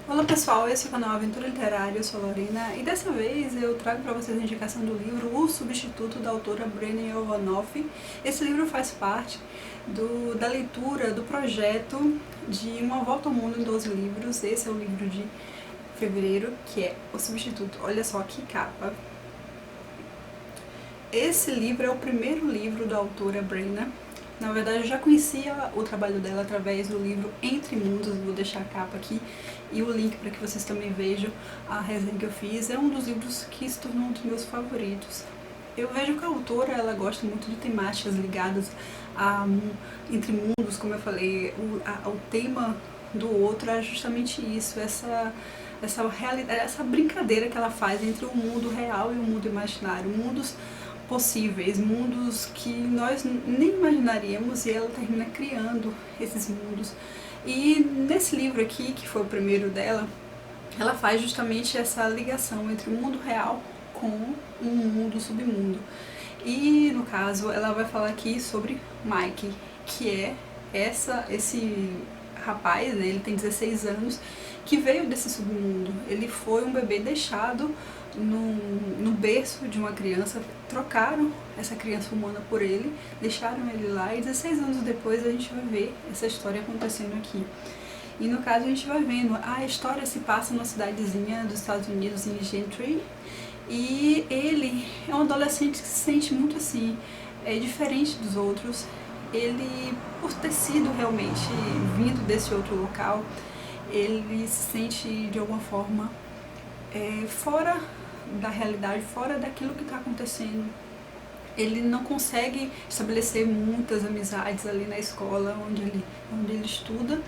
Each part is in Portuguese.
Olá pessoal, esse é o canal Aventura Literária, eu sou a Lorena e dessa vez eu trago para vocês a indicação do livro O Substituto, da autora Brenna Yovanoff. Esse livro faz parte da leitura do projeto de Uma Volta ao Mundo em 12 livros. Esse é o livro de fevereiro, que é O Substituto. Olha só que capa! Esse livro é o primeiro livro da autora Brenna. Na verdade, eu já conhecia o trabalho dela através do livro Entre Mundos, vou deixar a capa aqui e o link para que vocês também vejam a resenha que eu fiz. É um dos livros que se tornou um dos meus favoritos. Eu vejo que a autora ela gosta muito de temáticas ligadas a Entre Mundos, como eu falei, o tema do outro é justamente isso, essa brincadeira que ela faz entre o mundo real e o mundo imaginário, mundos possíveis, mundos que nós nem imaginaríamos, e ela termina criando esses mundos. E nesse livro aqui, que foi o primeiro dela, ela faz justamente essa ligação entre o mundo real com um mundo submundo. E no caso, ela vai falar aqui sobre Mike, que é esse rapaz, né, ele tem 16 anos, que veio desse submundo. Ele foi um bebê deixado no berço de uma criança, trocaram essa criança humana por ele, deixaram ele lá, e 16 anos depois a gente vai ver essa história acontecendo aqui. E no caso a gente vai vendo, a história se passa numa cidadezinha dos Estados Unidos, em Gentry, e ele é um adolescente que se sente muito assim, diferente dos outros. Ele, por ter sido realmente vindo desse outro local, ele se sente de alguma forma fora da realidade, fora daquilo que está acontecendo. Ele não consegue estabelecer muitas amizades ali na escola onde ele estuda.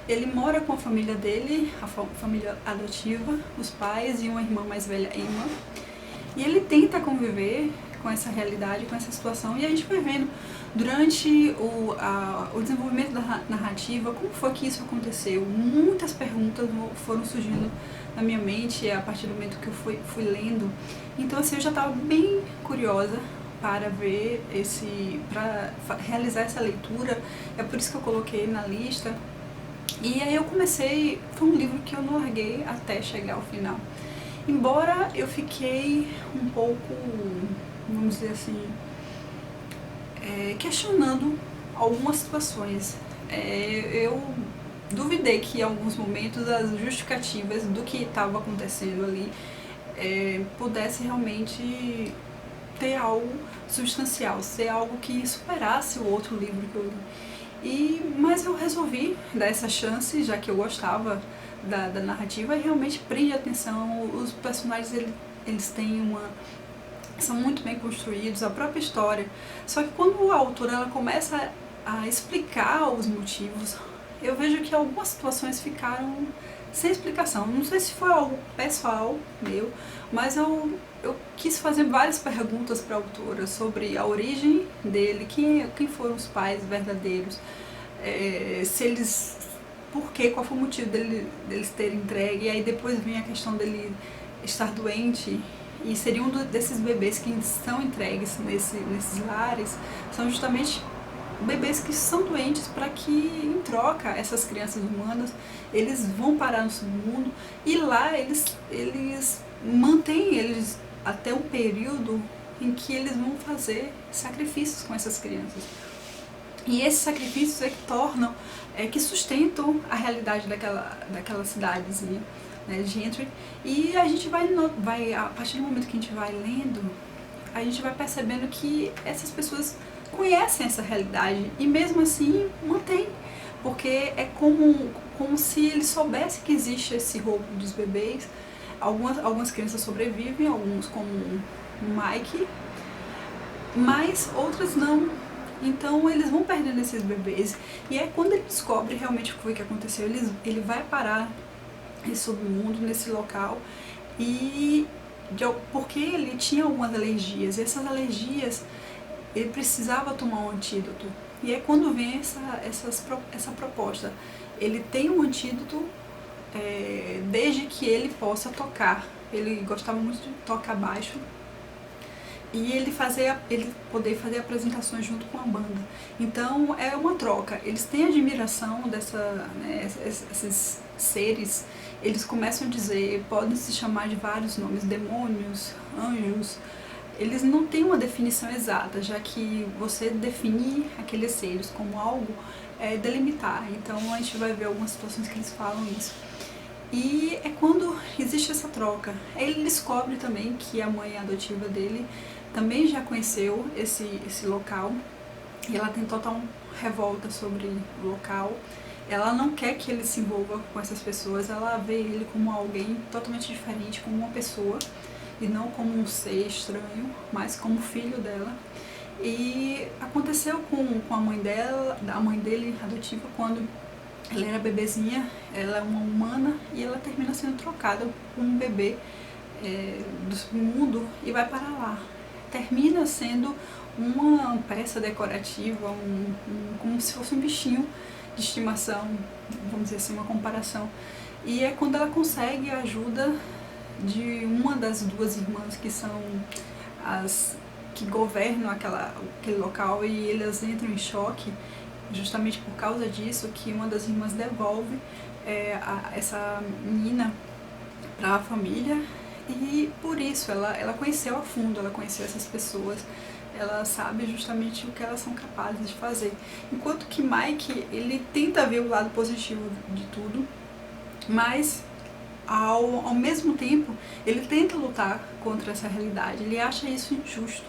Ele mora com a família dele, a família adotiva, os pais e uma irmã mais velha, Emma. E ele tenta conviver com essa realidade, com essa situação, e a gente vai vendo durante o desenvolvimento da narrativa como foi que isso aconteceu. Muitas perguntas foram surgindo na minha mente a partir do momento que eu fui lendo. Então assim, eu já estava bem curiosa para ver para realizar essa leitura. É por isso que eu coloquei na lista. E aí eu comecei, foi um livro que eu não larguei até chegar ao final. Embora eu fiquei um pouco, vamos dizer assim, questionando algumas situações. Eu duvidei que em alguns momentos as justificativas do que estava acontecendo ali pudesse realmente ter algo substancial, ser algo que superasse o outro livro que eu li. Mas eu resolvi dar essa chance, já que eu gostava da narrativa, e realmente prende a atenção. Os personagens eles têm são muito bem construídos, a própria história. Só que quando a autora ela começa a explicar os motivos, eu vejo que algumas situações ficaram sem explicação. Não sei se foi algo pessoal meu, mas eu quis fazer várias perguntas para a autora sobre a origem dele, quem foram os pais verdadeiros, qual foi o motivo deles terem entregue. E aí depois vem a questão dele estar doente, e seria um desses bebês que são entregues nesses lares, são justamente bebês que são doentes, para que em troca essas crianças humanas eles vão parar no submundo, e lá eles mantêm eles até um período em que eles vão fazer sacrifícios com essas crianças. E esses sacrifícios que tornam, que sustentam a realidade daquela cidadezinha, né, de Gentry. E a gente vai, a partir do momento que a gente vai lendo, a gente vai percebendo que essas pessoas conhecem essa realidade e mesmo assim mantém, porque é como se eles soubessem que existe esse roubo dos bebês. Algumas crianças sobrevivem, alguns como Mike, mas outras não. Então eles vão perdendo esses bebês, e é quando ele descobre realmente o que foi que aconteceu, ele vai parar esse submundo, nesse local, porque ele tinha algumas alergias, e essas alergias ele precisava tomar um antídoto. E é quando vem essa proposta. Ele tem um antídoto desde que ele possa tocar. Ele gostava muito de tocar baixo, e ele poder fazer apresentações junto com a banda. Então é uma troca. Eles têm admiração esses seres eles começam a dizer, podem se chamar de vários nomes, demônios, anjos. Eles não têm uma definição exata, já que você definir aqueles seres como algo é delimitar. Então a gente vai ver algumas situações que eles falam isso. E é quando existe essa troca. Ele descobre também que a mãe adotiva dele também já conheceu esse local, e ela tem total revolta sobre o local. Ela não quer que ele se envolva com essas pessoas, ela vê ele como alguém totalmente diferente, como uma pessoa, e não como um ser estranho, mas como filho dela. E aconteceu com a mãe dela, a mãe dele adotiva, quando ela era bebezinha, ela é uma humana e ela termina sendo trocada por um bebê do mundo e vai para lá. Termina sendo uma peça decorativa, como se fosse um bichinho de estimação, vamos dizer assim, uma comparação. E é quando ela consegue a ajuda de uma das duas irmãs que são as que governam aquele local, e elas entram em choque justamente por causa disso, que uma das irmãs devolve essa menina para a família, e por isso ela conheceu a fundo, ela conheceu essas pessoas, ela sabe justamente o que elas são capazes de fazer. Enquanto que Mike, ele tenta ver o lado positivo de tudo, mas ao mesmo tempo ele tenta lutar contra essa realidade, ele acha isso injusto.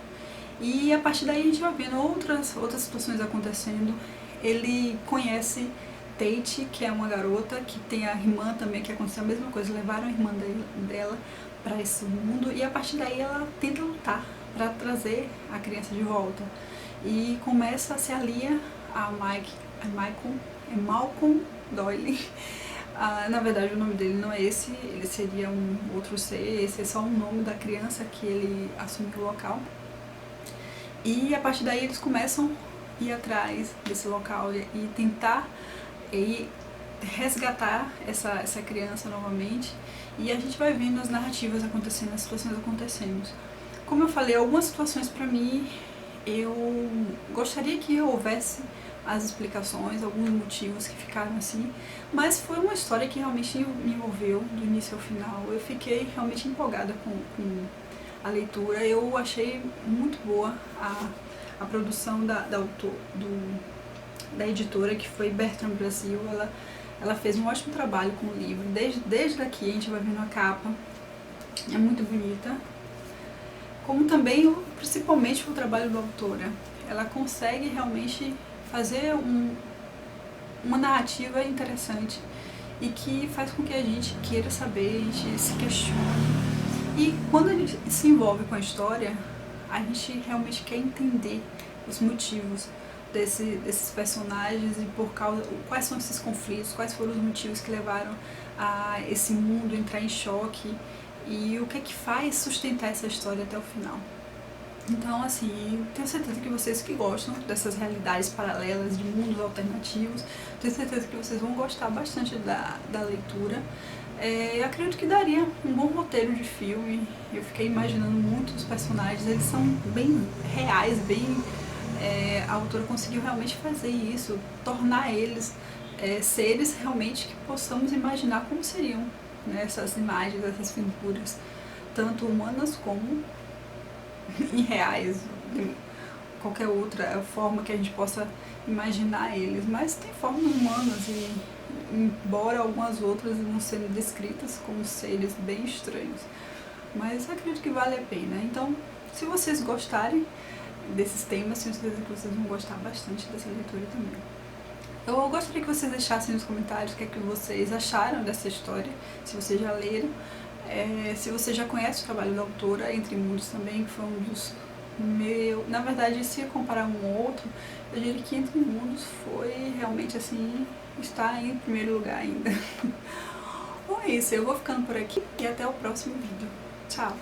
E a partir daí a gente vai vendo outras situações acontecendo. Ele conhece Tate, que é uma garota, que tem a irmã também, que aconteceu a mesma coisa, levaram a irmã dela para esse mundo, e a partir daí ela tenta lutar para trazer a criança de volta. E começa a se aliar a Malcolm Doyle. Na verdade o nome dele não é esse, ele seria um outro ser, esse é só o nome da criança que ele assumiu o local. E a partir daí eles começam a ir atrás desse local e tentar resgatar essa criança novamente. E a gente vai vendo as narrativas acontecendo, as situações acontecendo. Como eu falei, algumas situações pra mim, eu gostaria que houvesse as explicações, alguns motivos que ficaram assim, mas foi uma história que realmente me envolveu do início ao final. Eu fiquei realmente empolgada com a leitura, eu achei muito boa a produção da editora, que foi Bertrand Brasil. Ela fez um ótimo trabalho com o livro, desde aqui a gente vai vendo a capa, é muito bonita, como também, principalmente, o trabalho da autora. Ela consegue realmente fazer uma narrativa interessante e que faz com que a gente queira saber, a gente se questione. E quando a gente se envolve com a história, a gente realmente quer entender os motivos desses personagens e quais são esses conflitos, quais foram os motivos que levaram a esse mundo entrar em choque e o que é que faz sustentar essa história até o final. Então, assim, tenho certeza que vocês que gostam dessas realidades paralelas, de mundos alternativos, tenho certeza que vocês vão gostar bastante da leitura. Eu acredito que daria um bom roteiro de filme. Eu fiquei imaginando muito os personagens, eles são bem reais, a autora conseguiu realmente fazer isso, tornar eles seres realmente que possamos imaginar como seriam, né, essas imagens, essas figuras, tanto humanas como irreais, de qualquer outra forma que a gente possa imaginar eles. Mas tem formas humanas, e embora algumas outras vão sendo descritas como seres bem estranhos, mas acredito que vale a pena. Então, se vocês gostarem desses temas, tenho certeza que vocês vão gostar bastante dessa leitura também. Eu gostaria que vocês deixassem nos comentários o que é que vocês acharam dessa história, se vocês já leram, se você já conhece o trabalho da autora. Entre Mundos também, que foi um dos meus... Na verdade, se eu comparar um ou outro, eu diria que Entre Mundos foi realmente assim, está em primeiro lugar ainda. Bom, é isso, eu vou ficando por aqui e até o próximo vídeo. Tchau!